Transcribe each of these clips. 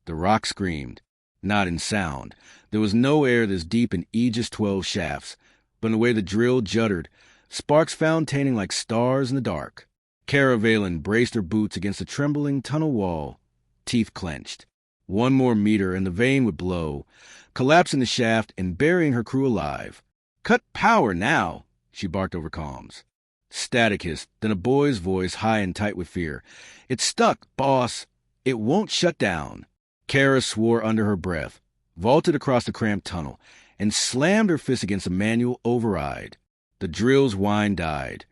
The rock screamed. Not in sound. There was no air this deep in Aegis 12 shafts, but in the way the drill juddered, sparks fountainin like stars in the dark. Kara Valen braced her boots against the trembling tunnel wall, teeth clenched. One more meter and the vein would blow, collapsing the shaft and burying her crew alive. "Cut power now," she barked over comms. Static hissed, then a boy's voice high and tight with fear. "It's stuck, boss. It won't shut down." Kara swore under her breath, vaulted across the cramped tunnel, and slammed her fist against the manual override. The drill's whine died,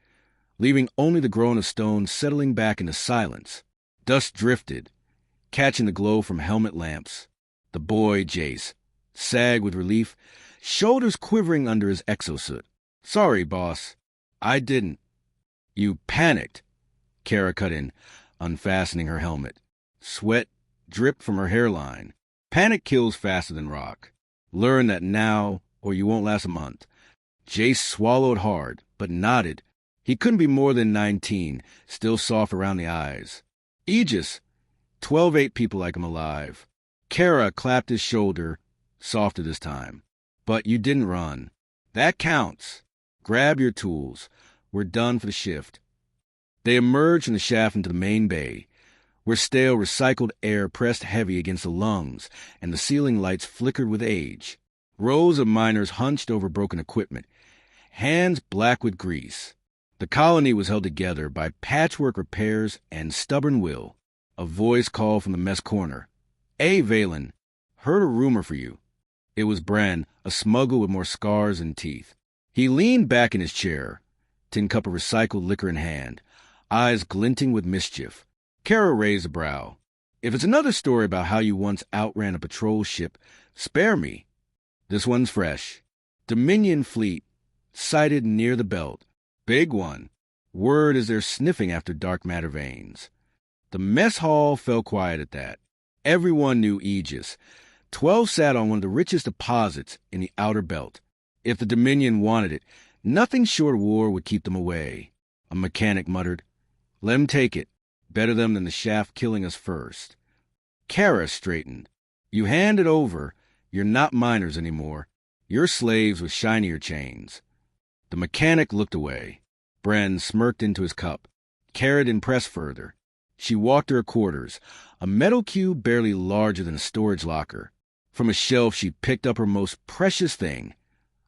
leaving only the groan of stone settling back into silence. Dust drifted, catching the glow from helmet lamps. The boy, Jace, sagged with relief, shoulders quivering under his exosuit. "Sorry, boss. I didn't." "You panicked," Kara cut in, unfastening her helmet. Sweat dripped from her hairline. "Panic kills faster than rock. Learn that now, or you won't last a month." Jace swallowed hard, but nodded. He couldn't be more than 19, still soft around the eyes. "Aegis. 12 ate people like him alive." Kara clapped his shoulder, softer this time. "But you didn't run. That counts. Grab your tools. We're done for the shift." They emerged from the shaft into the main bay, where stale recycled air pressed heavy against the lungs and the ceiling lights flickered with age. Rows of miners hunched over broken equipment, hands black with grease. The colony was held together by patchwork repairs and stubborn will. A voice called from the mess corner. "Hey, Valen, heard a rumor for you." It was Bran, a smuggle with more scars than teeth. He leaned back in his chair, tin cup of recycled liquor in hand, eyes glinting with mischief. Kara raised a brow. "If it's another story about how you once outran a patrol ship, spare me. This one's fresh. Dominion fleet, sighted near the belt. Big one. Word is they're sniffing after dark matter veins." The mess hall fell quiet at that. Everyone knew Aegis. 12 sat on one of the richest deposits in the outer belt. If the Dominion wanted it, nothing short of war would keep them away. A mechanic muttered, "Let 'em take it. Better them than the shaft killing us first." Kara straightened. "You hand it over, you're not miners anymore. You're slaves with shinier chains." The mechanic looked away. Bran smirked into his cup. Kara didn't press further. She walked to her quarters, a metal cube barely larger than a storage locker. From a shelf she picked up her most precious thing,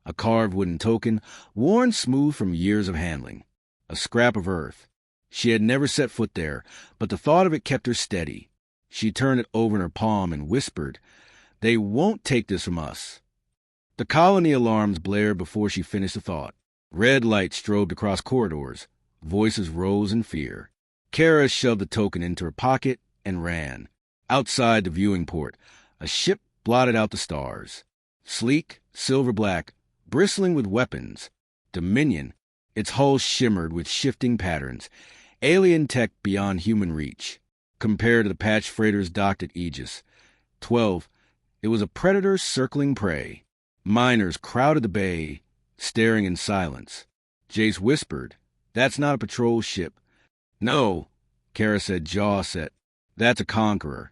a carved wooden token, worn smooth from years of handling. A scrap of earth. She had never set foot there, but the thought of it kept her steady. She turned it over in her palm and whispered, "They won't take this from us." The colony alarms blared before she finished the thought. Red lights strobed across corridors. Voices rose in fear. Kara shoved the token into her pocket and ran. Outside the viewing port, a ship blotted out the stars. Sleek, silver-black, bristling with weapons. Dominion. Its hull shimmered with shifting patterns. Alien tech beyond human reach. Compared to the patched freighters docked at Aegis 12, it was a predator circling prey. Miners crowded the bay, staring in silence. Jace whispered, "That's not a patrol ship." "No," Kara said, jaw set. "That's a conqueror."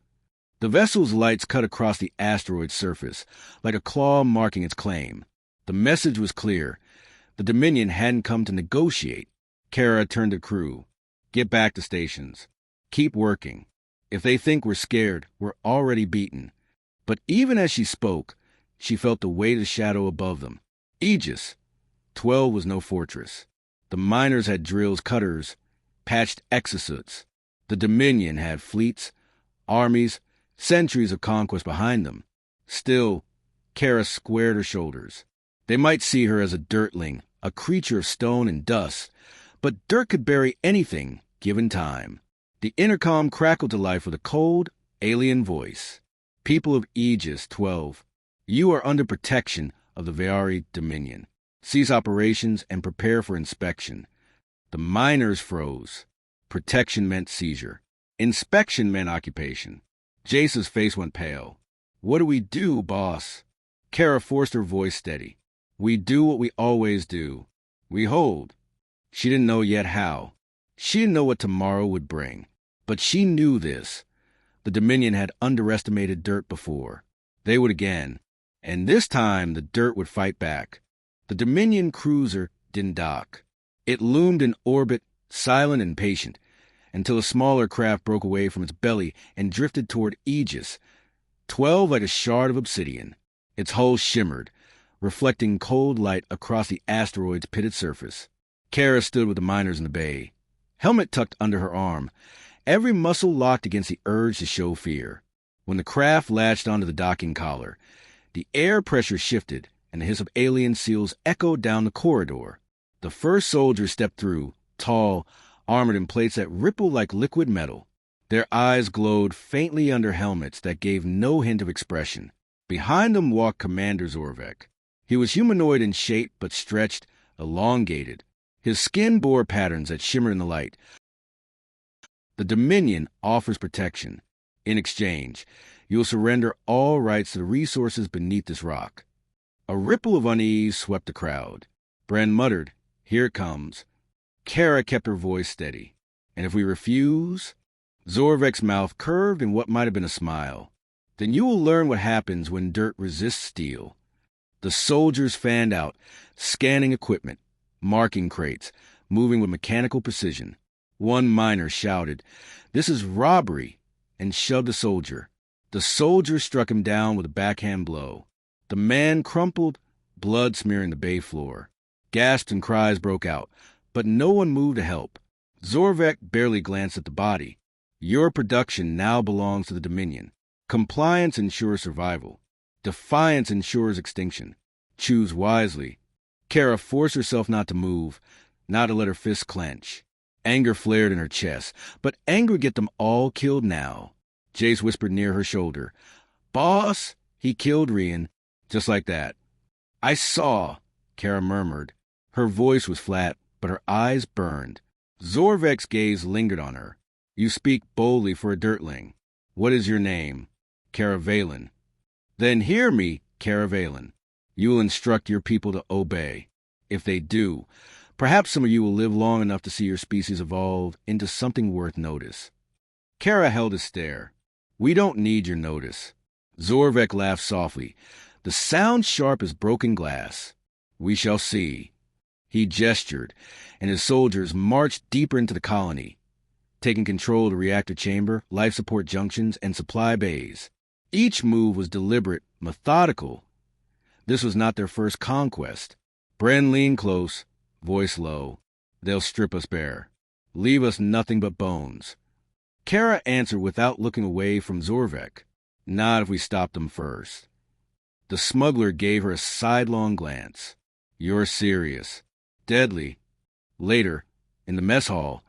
The vessel's lights cut across the asteroid's surface, like a claw marking its claim. The message was clear. The Dominion hadn't come to negotiate. Kara turned to crew. "Get back to stations. Keep working. If they think we're scared, we're already beaten." But even as she spoke, she felt the weight of shadow above them. Aegis 12 was no fortress. The miners had drills, cutters, patched exosuits. The Dominion had fleets, armies, centuries of conquest behind them. Still, Kara squared her shoulders. They might see her as a dirtling, a creature of stone and dust, but dirt could bury anything, given time. The intercom crackled to life with a cold, alien voice. "People of Aegis 12, you are under protection of the Veari Dominion. Cease operations and prepare for inspection." The miners froze. Protection meant seizure. Inspection meant occupation. Jace's face went pale. "What do we do, boss?" Kara forced her voice steady. "We do what we always do. We hold." She didn't know yet how. She didn't know what tomorrow would bring. But she knew this. The Dominion had underestimated dirt before. They would again. And this time, the dirt would fight back. The Dominion cruiser didn't dock. It loomed in orbit, silent and patient, until a smaller craft broke away from its belly and drifted toward Aegis, 12 like a shard of obsidian. Its hull shimmered, reflecting cold light across the asteroid's pitted surface. Kara stood with the miners in the bay, helmet tucked under her arm, every muscle locked against the urge to show fear. When the craft latched onto the docking collar, the air pressure shifted and the hiss of alien seals echoed down the corridor. The first soldier stepped through, tall, armored in plates that rippled like liquid metal. Their eyes glowed faintly under helmets that gave no hint of expression. Behind them walked Commander Zorvek. He was humanoid in shape but stretched, elongated. His skin bore patterns that shimmered in the light. The Dominion offers protection. In exchange, you'll surrender all rights to the resources beneath this rock. A ripple of unease swept the crowd. Bren muttered, "Here it comes." Kara kept her voice steady. "And if we refuse?" Zorvek's mouth curved in what might have been a smile. "Then you will learn what happens when dirt resists steel." The soldiers fanned out, scanning equipment, marking crates, moving with mechanical precision. One miner shouted, "This is robbery," and shoved a soldier. The soldier struck him down with a backhand blow. The man crumpled, blood smearing the bay floor. Gasps and cries broke out, but no one moved to help. Zorvek barely glanced at the body. "Your production now belongs to the Dominion. Compliance ensures survival. Defiance ensures extinction. Choose wisely." Kara forced herself not to move, not to let her fists clench. Anger flared in her chest, but anger would get them all killed now. Jace whispered near her shoulder, "Boss, he killed Rian." Just like that. "I saw," Kara murmured. Her voice was flat, but her eyes burned. Zorvek's gaze lingered on her. "You speak boldly for a Dirtling. What is your name?" "Kara Valen." "Then hear me, Kara Valen. You will instruct your people to obey. If they do, perhaps some of you will live long enough to see your species evolve into something worth notice." Kara held his stare. "We don't need your notice." Zorvek laughed softly, the sound sharp as broken glass. "We shall see." He gestured, and his soldiers marched deeper into the colony, taking control of the reactor chamber, life support junctions, and supply bays. Each move was deliberate, methodical. This was not their first conquest. Bren leaned close, voice low. "They'll strip us bare. Leave us nothing but bones." Kara answered without looking away from Zorvek. "Not if we stop them first." The smuggler gave her a sidelong glance. "You're serious." "Deadly." Later, in the mess hall,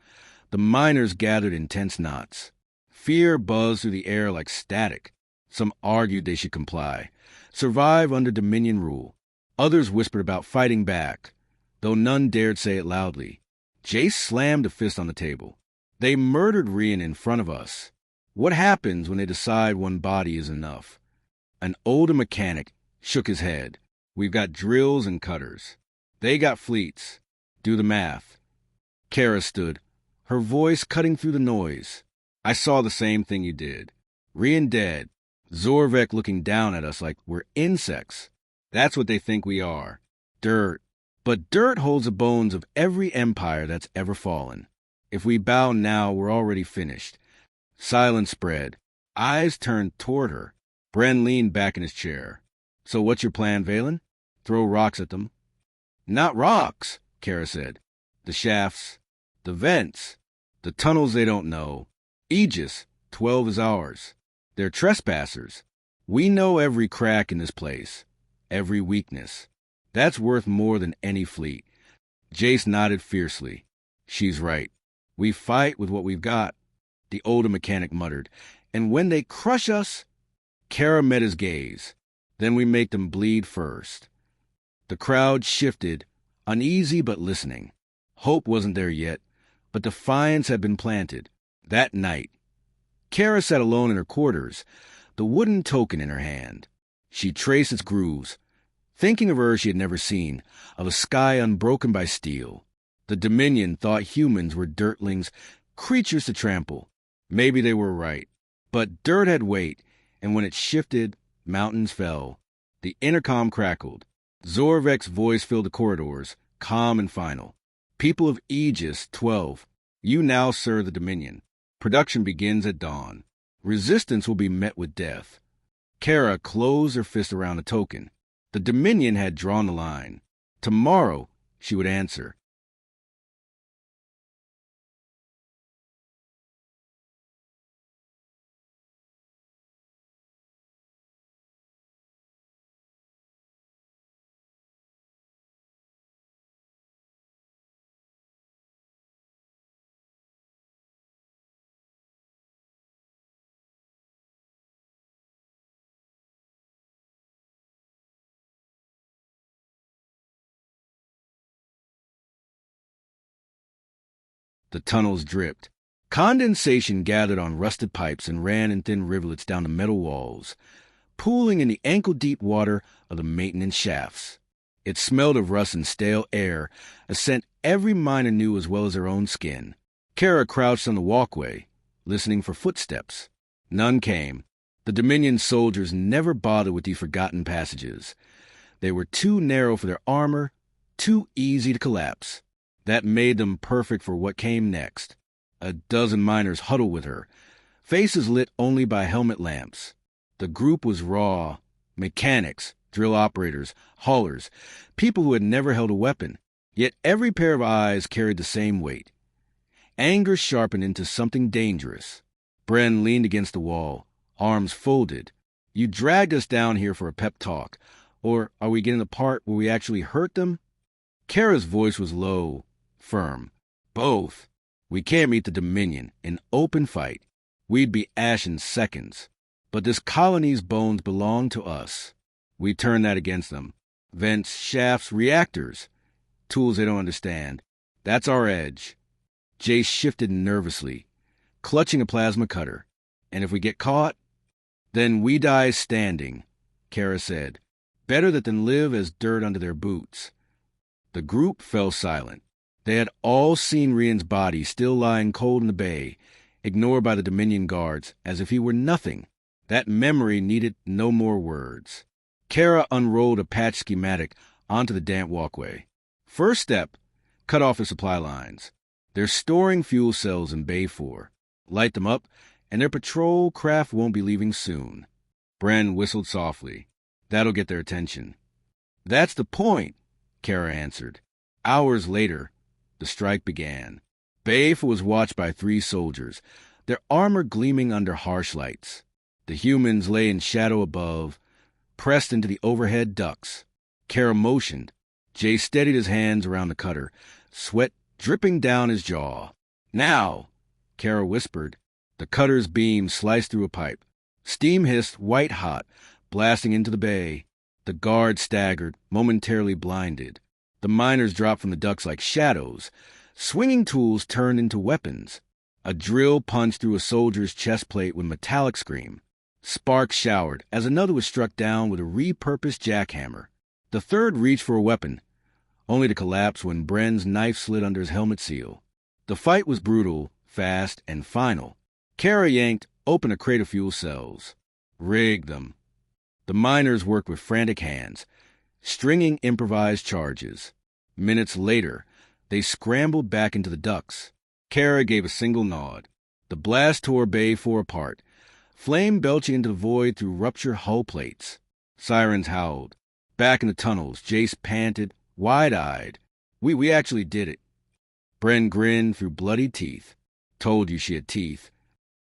the miners gathered in tense knots. Fear buzzed through the air like static. Some argued they should comply, survive under Dominion rule. Others whispered about fighting back, though none dared say it loudly. Jace slammed a fist on the table. "They murdered Rian in front of us. What happens when they decide one body is enough?" An older mechanic shook his head. "We've got drills and cutters. They got fleets. Do the math." Kara stood, her voice cutting through the noise. "I saw the same thing you did. Rian dead. Zorvek looking down at us like we're insects. That's what they think we are. Dirt. But dirt holds the bones of every empire that's ever fallen. If we bow now, we're already finished." Silence spread. Eyes turned toward her. Bren leaned back in his chair. "So what's your plan, Valen? Throw rocks at them?" "Not rocks," Kara said. "The shafts, the vents, the tunnels they don't know. Aegis, 12 is ours. They're trespassers. We know every crack in this place, every weakness. That's worth more than any fleet." Jace nodded fiercely. "She's right. We fight with what we've got," the older mechanic muttered. "And when they crush us..." Kara met his gaze. "Then we make them bleed first." The crowd shifted, uneasy but listening. Hope wasn't there yet, but defiance had been planted. That night, Kara sat alone in her quarters, the wooden token in her hand. She traced its grooves, thinking of Earth she had never seen, of a sky unbroken by steel. The Dominion thought humans were Dirtlings, creatures to trample. Maybe they were right. But dirt had weight, and when it shifted, mountains fell. The intercom crackled. Zorvek's voice filled the corridors, calm and final. People of Aegis 12, you now serve the Dominion. Production begins at dawn. Resistance will be met with death. Kara closed her fist around the token. The Dominion had drawn the line. Tomorrow, she would answer. The tunnels dripped. Condensation gathered on rusted pipes and ran in thin rivulets down the metal walls, pooling in the ankle-deep water of the maintenance shafts. It smelled of rust and stale air, a scent every miner knew as well as her own skin. Kara crouched on the walkway, listening for footsteps. None came. The Dominion soldiers never bothered with these forgotten passages. They were too narrow for their armor, too easy to collapse. That made them perfect for what came next. A dozen miners huddled with her, faces lit only by helmet lamps. The group was raw. Mechanics, drill operators, haulers, people who had never held a weapon. Yet every pair of eyes carried the same weight. Anger sharpened into something dangerous. Bren leaned against the wall, arms folded. You dragged us down here for a pep talk. Or are we getting the part where we actually hurt them? Kara's voice was low, firm. Both. We can't meet the Dominion in open fight. We'd be ash in seconds. But this colony's bones belong to us. We turn that against them. Vents, shafts, reactors. Tools they don't understand. That's our edge. Jace shifted nervously, clutching a plasma cutter. And if we get caught, then we die standing, Kara said. Better that than live as dirt under their boots. The group fell silent. They had all seen Rian's body still lying cold in the bay, ignored by the Dominion guards as if he were nothing. That memory needed no more words. Kara unrolled a patch schematic onto the damp walkway. First step, cut off the supply lines. They're storing fuel cells in Bay 4. Light them up, and their patrol craft won't be leaving soon. Bren whistled softly. That'll get their attention. That's the point, Kara answered. Hours later, the strike began. Bay 4 was watched by 3 soldiers, their armor gleaming under harsh lights. The humans lay in shadow above, pressed into the overhead ducts. Kara motioned. Jay steadied his hands around the cutter, sweat dripping down his jaw. Now, Kara whispered. The cutter's beam sliced through a pipe. Steam hissed white-hot, blasting into the bay. The guard staggered, momentarily blinded. The miners dropped from the ducts like shadows. Swinging tools turned into weapons. A drill punched through a soldier's chest plate with metallic scream. Sparks showered as another was struck down with a repurposed jackhammer. The third reached for a weapon, only to collapse when Bren's knife slid under his helmet seal. The fight was brutal, fast, and final. Kara yanked open a crate of fuel cells. Rigged them. The miners worked with frantic hands, stringing improvised charges. Minutes later, they scrambled back into the ducts. Kara gave a single nod. The blast tore Bay 4 apart, flame belching into the void through ruptured hull plates. Sirens howled. Back in the tunnels, Jace panted, wide-eyed. We actually did it. Bren grinned through bloody teeth. Told you she had teeth.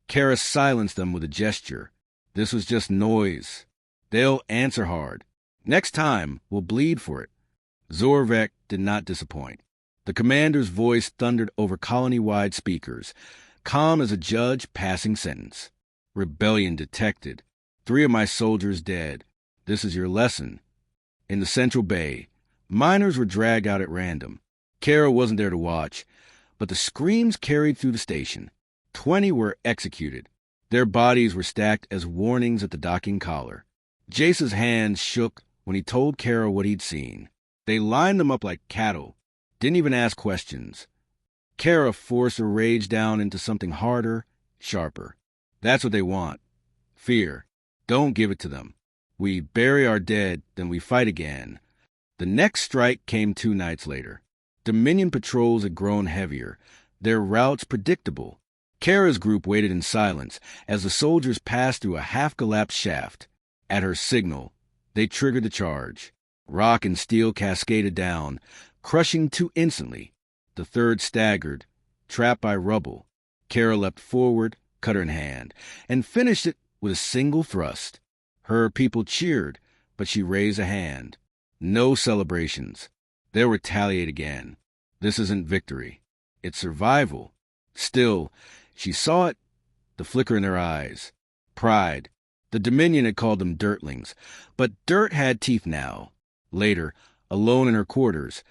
Kara silenced them with a gesture. This was just noise. They'll answer hard. Next time, we'll bleed for it. Zorvek did not disappoint. The commander's voice thundered over colony-wide speakers, calm as a judge passing sentence. Rebellion detected. 3 of my soldiers dead. This is your lesson. In the central bay, miners were dragged out at random. Kara wasn't there to watch, but the screams carried through the station. 20 were executed. Their bodies were stacked as warnings at the docking collar. Jace's hands shook when he told Kara what he'd seen. They lined them up like cattle, didn't even ask questions. Kara forced her rage down into something harder, sharper. That's what they want. Fear. Don't give it to them. We bury our dead, then we fight again. The next strike came 2 nights later. Dominion patrols had grown heavier, their routes predictable. Kara's group waited in silence as the soldiers passed through a half-collapsed shaft. At her signal, they triggered the charge. Rock and steel cascaded down, crushing 2 instantly. The third staggered, trapped by rubble. Kara leapt forward, cutter in hand, and finished it with a single thrust. Her people cheered, but she raised a hand. No celebrations. They'll retaliate again. This isn't victory. It's survival. Still, she saw it, the flicker in her eyes. Pride. The Dominion had called them Dirtlings, but dirt had teeth now. Later, alone in her quarters,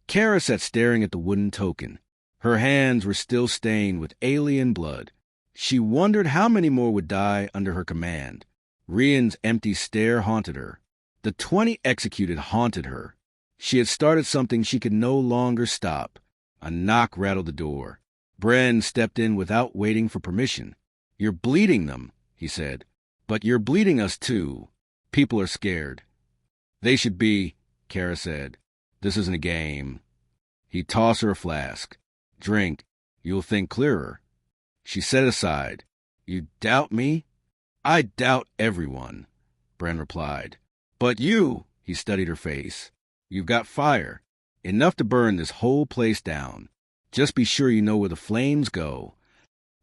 Kara sat staring at the wooden token. Her hands were still stained with alien blood. She wondered how many more would die under her command. Rian's empty stare haunted her. The 20 executed haunted her. She had started something she could no longer stop. A knock rattled the door. Bren stepped in without waiting for permission. "You're bleeding them," he said. "But you're bleeding us too. People are scared." "They should be," Kara said. "This isn't a game." He tossed her a flask. "Drink. You'll think clearer." She set it aside. "You doubt me?" "I doubt everyone," Bren replied. "But you," he studied her face. "You've got fire. Enough to burn this whole place down. Just be sure you know where the flames go."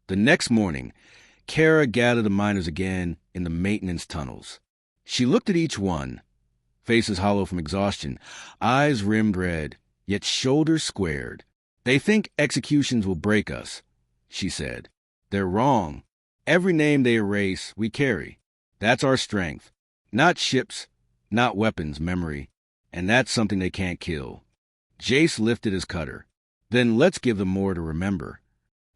The next morning, Kara gathered the miners again in the maintenance tunnels. She looked at each one, faces hollow from exhaustion, eyes rimmed red, yet shoulders squared. "They think executions will break us," she said. "They're wrong. Every name they erase, we carry. That's our strength. Not ships, not weapons, memory. And that's something they can't kill." Jace lifted his cutter. "Then let's give them more to remember."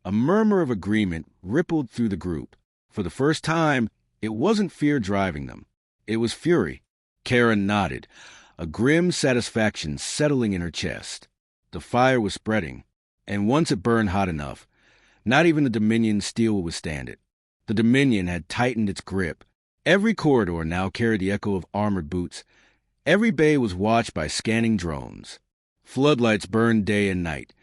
A murmur of agreement rippled through the group. For the first time, it wasn't fear driving them. It was fury. Kara nodded, a grim satisfaction settling in her chest. The fire was spreading, and once it burned hot enough, not even the Dominion steel would withstand it. The Dominion had tightened its grip. Every corridor now carried the echo of armored boots. Every bay was watched by scanning drones. Floodlights burned day and night,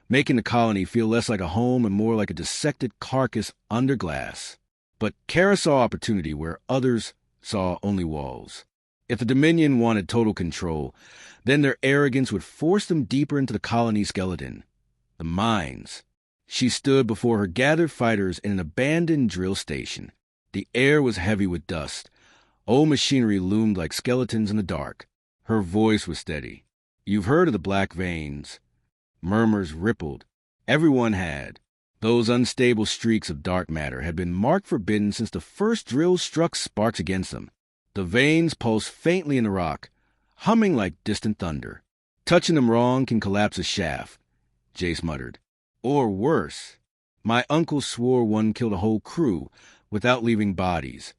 making the colony feel less like a home and more like a dissected carcass under glass. But Kara saw opportunity where others saw only walls. If the Dominion wanted total control, then their arrogance would force them deeper into the colony skeleton. The mines. She stood before her gathered fighters in an abandoned drill station. The air was heavy with dust. Old machinery loomed like skeletons in the dark. Her voice was steady. "You've heard of the black veins." Murmurs rippled. Everyone had. Those unstable streaks of dark matter had been marked forbidden since the first drill struck sparks against them. The veins pulsed faintly in the rock, humming like distant thunder. "Touching them wrong can collapse a shaft," Jace muttered. "Or worse. My uncle swore one killed a whole crew without leaving bodies."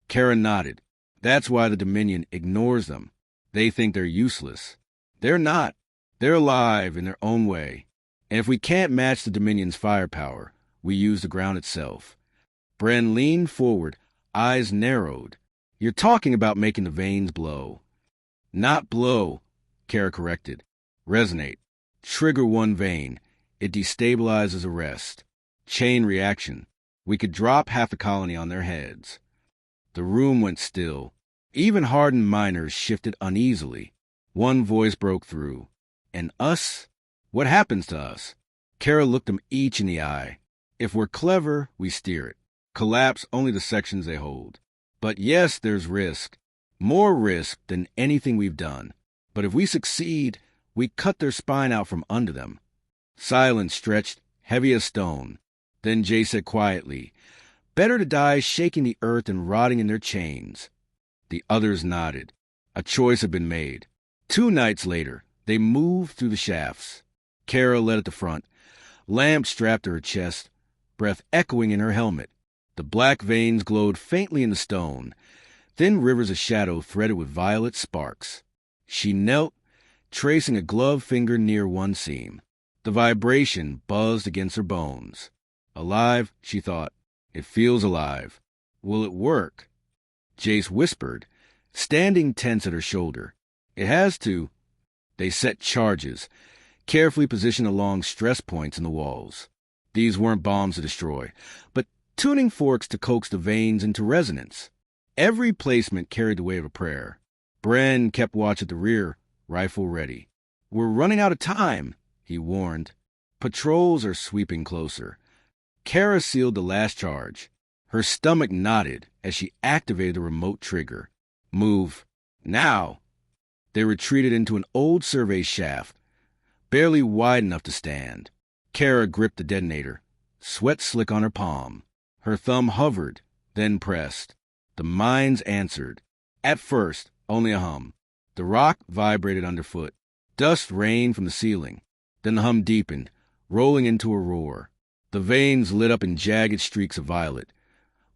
Kara nodded. "That's why the Dominion ignores them. They think they're useless. They're not. They're alive in their own way. And if we can't match the Dominion's firepower, we use the ground itself." Bren leaned forward, eyes narrowed. "You're talking about making the veins blow." "Not blow," Kara corrected. "Resonate. Trigger one vein. It destabilizes the rest. Chain reaction. We could drop half the colony on their heads." The room went still. Even hardened miners shifted uneasily. One voice broke through. "And us? What happens to us?" Kara looked them each in the eye. "If we're clever, we steer it. Collapse only the sections they hold. But yes, there's risk. More risk than anything we've done. But if we succeed, we cut their spine out from under them." Silence stretched, heavy as stone. Then Jay said quietly, "Better to die shaking the earth than rotting in their chains." The others nodded. A choice had been made. 2 nights later, they moved through the shafts. Kara led at the front, lamp strapped to her chest, breath echoing in her helmet. The black veins glowed faintly in the stone, thin rivers of shadow threaded with violet sparks. She knelt, tracing a gloved finger near one seam. The vibration buzzed against her bones. Alive, she thought, It feels alive. Will it work? Jace whispered, standing tense at her shoulder. It has to. They set charges, carefully positioned along stress points in the walls. These weren't bombs to destroy, but tuning forks to coax the veins into resonance. Every placement carried the weight of a prayer. Bren kept watch at the rear, rifle ready. We're running out of time, he warned. Patrols are sweeping closer. Kara sealed the last charge. Her stomach knotted as she activated the remote trigger. Move. Now! They retreated into an old survey shaft, barely wide enough to stand. Kara gripped the detonator, sweat slick on her palm. Her thumb hovered, then pressed. The mines answered. At first, only a hum. The rock vibrated underfoot. Dust rained from the ceiling. Then the hum deepened, rolling into a roar. The veins lit up in jagged streaks of violet,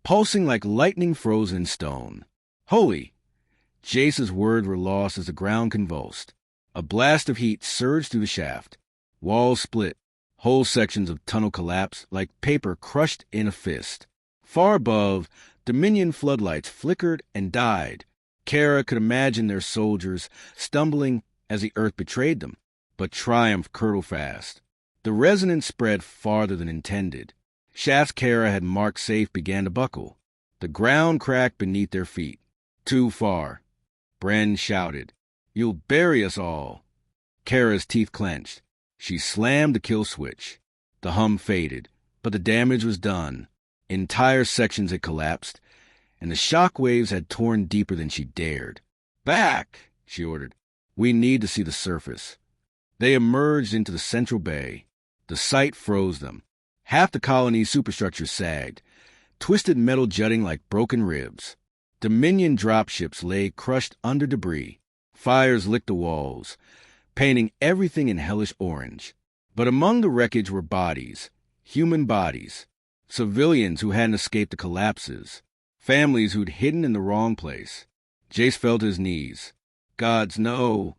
pulsing like lightning frozen in stone. Holy! Jace's words were lost as the ground convulsed. A blast of heat surged through the shaft. Walls split. Whole sections of tunnel collapsed like paper crushed in a fist. Far above, Dominion floodlights flickered and died. Kara could imagine their soldiers stumbling as the earth betrayed them, but triumph curdled fast. The resonance spread farther than intended. Shafts Kara had marked safe began to buckle. The ground cracked beneath their feet. Too far. Bren shouted, "You'll bury us all." Kara's teeth clenched. She slammed the kill switch. The hum faded, but the damage was done. Entire sections had collapsed, and the shock waves had torn deeper than she dared. "Back!" she ordered. "We need to see the surface." They emerged into the central bay. The sight froze them. Half the colony's superstructure sagged, twisted metal jutting like broken ribs. Dominion dropships lay crushed under debris. Fires licked the walls, painting everything in hellish orange. But among the wreckage were bodies, human bodies, civilians who hadn't escaped the collapses, families who'd hidden in the wrong place. Jace fell to his knees. Gods, no!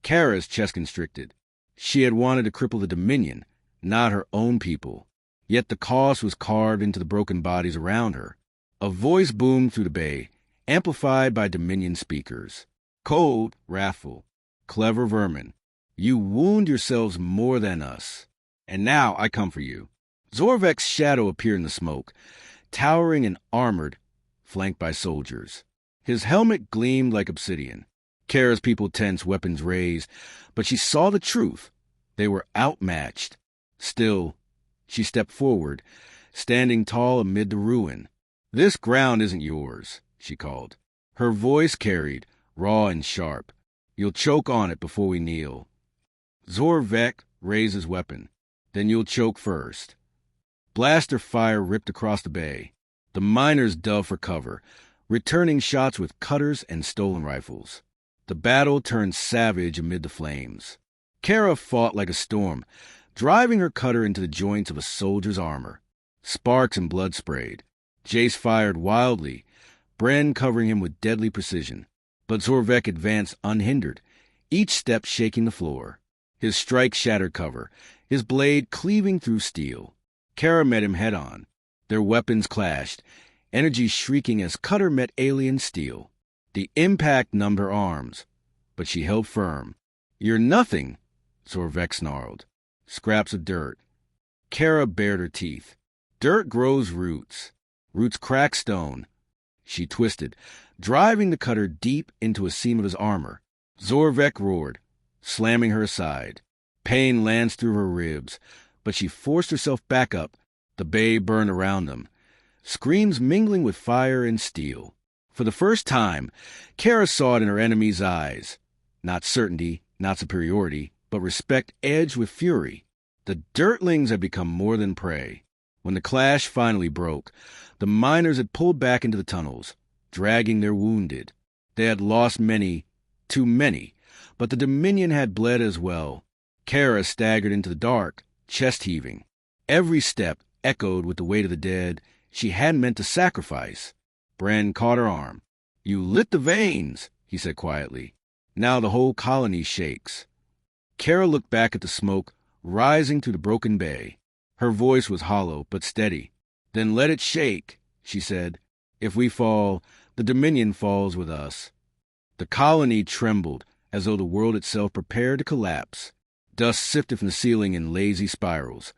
Kara's chest constricted. She had wanted to cripple the Dominion, not her own people. Yet the cost was carved into the broken bodies around her. A voice boomed through the bay, amplified by Dominion speakers. Cold, wrathful, clever vermin, you wound yourselves more than us. And now I come for you. Zorvek's shadow appeared in the smoke, towering and armored, flanked by soldiers. His helmet gleamed like obsidian. Kara's people tensed, weapons raised, but she saw the truth. They were outmatched. Still, she stepped forward, standing tall amid the ruin. "This ground isn't yours," she called. Her voice carried, raw and sharp. "You'll choke on it before we kneel." Zorvek raised his weapon. "Then you'll choke first." Blaster fire ripped across the bay. The miners dove for cover, returning shots with cutters and stolen rifles. The battle turned savage amid the flames. Kara fought like a storm, driving her cutter into the joints of a soldier's armor. Sparks and blood sprayed. Jace fired wildly, Bren covering him with deadly precision. But Zorvek advanced unhindered, each step shaking the floor. His strike shattered cover, his blade cleaving through steel. Kara met him head-on. Their weapons clashed, energy shrieking as cutter met alien steel. The impact numbed her arms, but she held firm. "You're nothing," Zorvek snarled. Scraps of dirt. Kara bared her teeth. Dirt grows roots. Roots crack stone. She twisted, driving the cutter deep into a seam of his armor. Zorvek roared, slamming her aside. Pain lanced through her ribs, but she forced herself back up. The bay burned around them, screams mingling with fire and steel. For the first time, Kara saw it in her enemy's eyes. Not certainty, not superiority, but respect edged with fury. The Dirtlings had become more than prey. When the clash finally broke, the miners had pulled back into the tunnels, dragging their wounded. They had lost many, too many, but the Dominion had bled as well. Kara staggered into the dark, chest heaving. Every step echoed with the weight of the dead she hadn't meant to sacrifice. Bren caught her arm. "You lit the veins," he said quietly. "Now the whole colony shakes." Kara looked back at the smoke rising through the broken bay. Her voice was hollow but steady. Then let it shake, she said. If we fall, the Dominion falls with us. The colony trembled, as though the world itself prepared to collapse. Dust sifted from the ceiling in lazy spirals,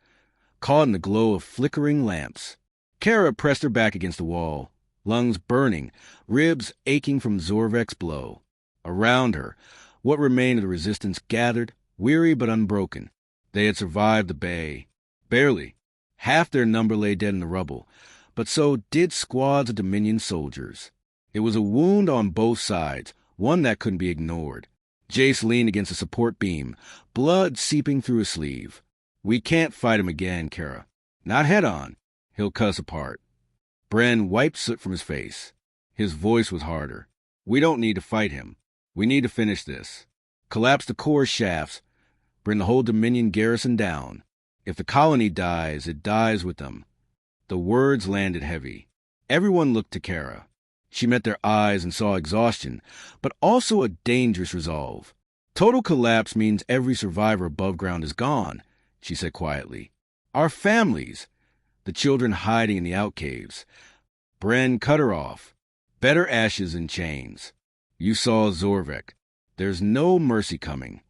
caught in the glow of flickering lamps. Kara pressed her back against the wall, lungs burning, ribs aching from Zorvek's blow. Around her, what remained of the resistance gathered, weary but unbroken. They had survived the bay. Barely. Half their number lay dead in the rubble, but so did squads of Dominion soldiers. It was a wound on both sides, one that couldn't be ignored. Jace leaned against a support beam, blood seeping through his sleeve. We can't fight him again, Kara. Not head-on. He'll cut us apart. Bren wiped soot from his face. His voice was harder. We don't need to fight him. We need to finish this. Collapse the core shafts. Bring the whole Dominion garrison down. If the colony dies, it dies with them. The words landed heavy. Everyone looked to Kara. She met their eyes and saw exhaustion, but also a dangerous resolve. Total collapse means every survivor above ground is gone, she said quietly. Our families, the children hiding in the outcaves. Bren cut her off. Better ashes in chains. You saw Zorvek. There's no mercy coming.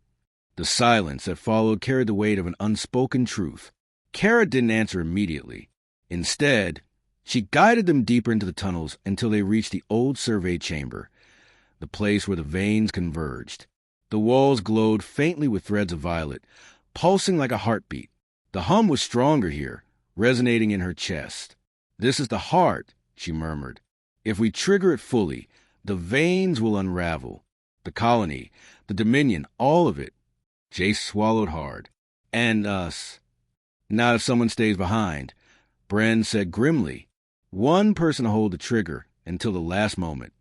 The silence that followed carried the weight of an unspoken truth. Kara didn't answer immediately. Instead, she guided them deeper into the tunnels until they reached the old survey chamber, the place where the veins converged. The walls glowed faintly with threads of violet, pulsing like a heartbeat. The hum was stronger here, resonating in her chest. This is the heart, she murmured. If we trigger it fully, the veins will unravel. The colony, the Dominion, all of it. Jace swallowed hard. And us. Not if someone stays behind, Bren said grimly. One person to hold the trigger until the last moment.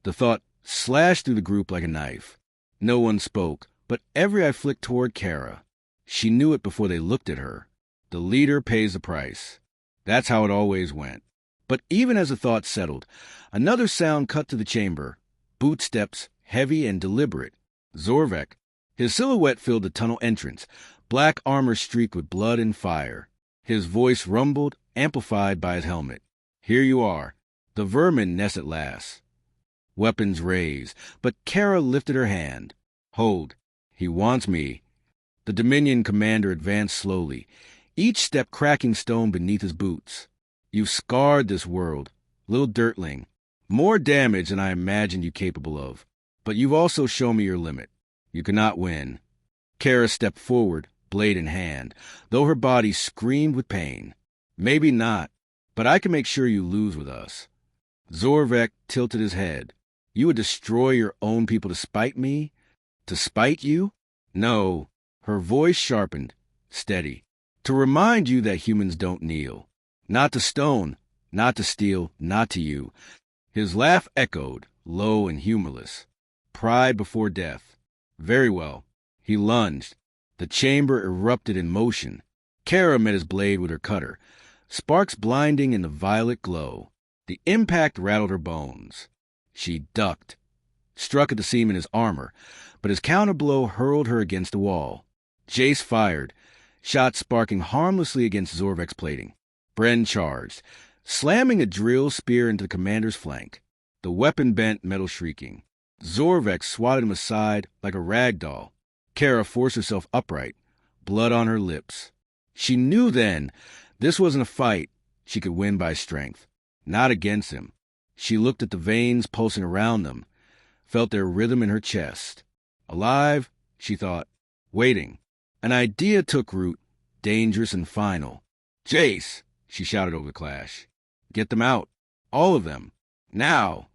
The thought slashed through the group like a knife. No one spoke, but every eye flicked toward Kara. She knew it before they looked at her. The leader pays the price. That's how it always went. But even as the thought settled, another sound cut to the chamber. Boot steps, heavy and deliberate. Zorvek. His silhouette filled the tunnel entrance, black armor streaked with blood and fire. His voice rumbled, amplified by his helmet. Here you are. The vermin nest at last. Weapons raised, but Kara lifted her hand. Hold. He wants me. The Dominion commander advanced slowly, each step cracking stone beneath his boots. You've scarred this world, little Dirtling. More damage than I imagined you capable of. But you've also shown me your limit. You cannot win. Kara stepped forward, blade in hand, though her body screamed with pain. Maybe not, but I can make sure you lose with us. Zorvek tilted his head. You would destroy your own people to spite me? To spite you? No. Her voice sharpened, steady. To remind you that humans don't kneel. Not to stone, not to steal, not to you. His laugh echoed, low and humorless. Pride before death. Very well. He lunged. The chamber erupted in motion. Kara met his blade with her cutter, sparks blinding in the violet glow. The impact rattled her bones. She ducked, struck at the seam in his armor, but his counterblow hurled her against the wall. Jace fired, shot sparking harmlessly against Zorvek's plating. Bren charged, slamming a drill spear into the commander's flank. The weapon bent, metal shrieking. Zorvek swatted him aside like a rag doll. Kara forced herself upright, blood on her lips. She knew then this wasn't a fight she could win by strength, not against him. She looked at the veins pulsing around them, felt their rhythm in her chest. Alive, she thought, waiting. An idea took root, dangerous and final. Jace, she shouted over the clash. Get them out. All of them. Now.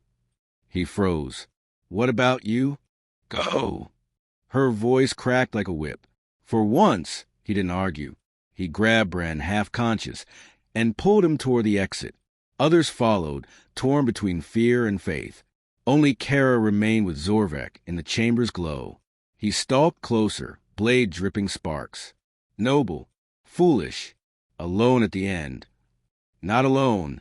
He froze. What about you? Go. Her voice cracked like a whip. For once, he didn't argue. He grabbed Bren, half-conscious, and pulled him toward the exit. Others followed, torn between fear and faith. Only Kara remained with Zorvek in the chamber's glow. He stalked closer, blade dripping sparks. Noble, foolish, alone at the end. Not alone.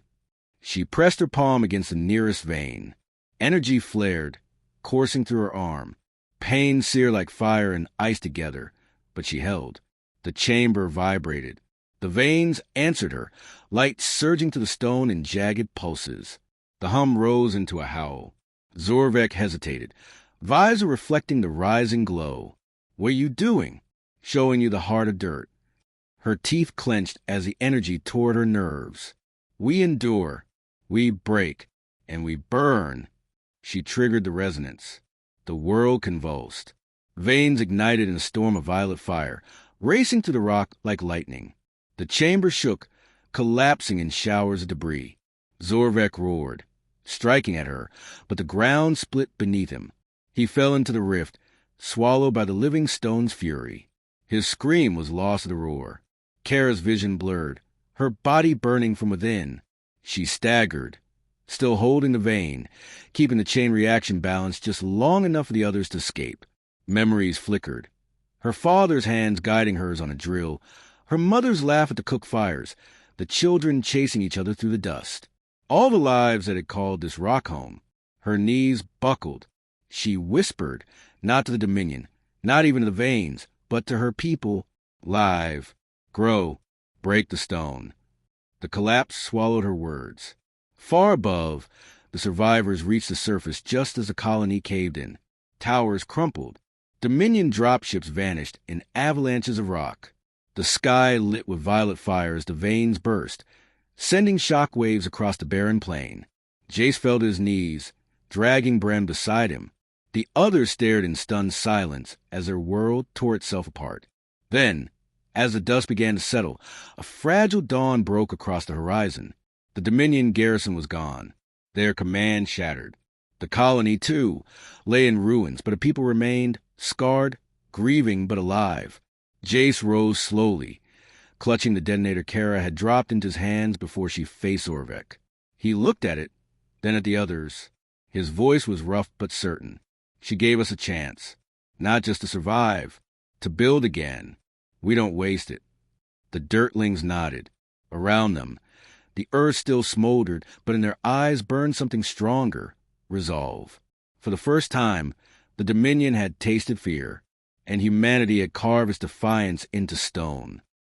She pressed her palm against the nearest vein. Energy flared, coursing through her arm. Pain seared like fire and ice together, but she held. The chamber vibrated. The veins answered her, light surging to the stone in jagged pulses. The hum rose into a howl. Zorvek hesitated, visor reflecting the rising glow. "What are you doing?" "Showing you the heart of dirt." Her teeth clenched as the energy tore her nerves. "We endure, we break, and we burn." She triggered the resonance. The world convulsed. Veins ignited in a storm of violet fire, racing to the rock like lightning. The chamber shook, collapsing in showers of debris. Zorvek roared, striking at her, but the ground split beneath him. He fell into the rift, swallowed by the living stone's fury. His scream was lost in the roar. Kara's vision blurred, her body burning from within. She staggered, still holding the vein, keeping the chain reaction balanced just long enough for the others to escape. Memories flickered. Her father's hands guiding hers on a drill, her mother's laugh at the cook fires, the children chasing each other through the dust. All the lives that had called this rock home. Her knees buckled. She whispered, not to the Dominion, not even to the veins, but to her people, "Live, grow, break the stone." The collapse swallowed her words. Far above, the survivors reached the surface just as the colony caved in. Towers crumpled. Dominion dropships vanished in avalanches of rock. The sky lit with violet fire as the veins burst, sending shock waves across the barren plain. Jace fell to his knees, dragging Bren beside him. The others stared in stunned silence as their world tore itself apart. Then, as the dust began to settle, a fragile dawn broke across the horizon. The Dominion garrison was gone, their command shattered. The colony, too, lay in ruins, but a people remained, scarred, grieving but alive. Jace rose slowly, clutching the detonator Kara had dropped into his hands before she faced Zorvek. He looked at it, then at the others. His voice was rough but certain. "She gave us a chance, not just to survive, to build again. We don't waste it." The Dirtlings nodded. Around them, the earth still smoldered, but in their eyes burned something stronger, resolve. For the first time, the Dominion had tasted fear, and humanity had carved its defiance into stone.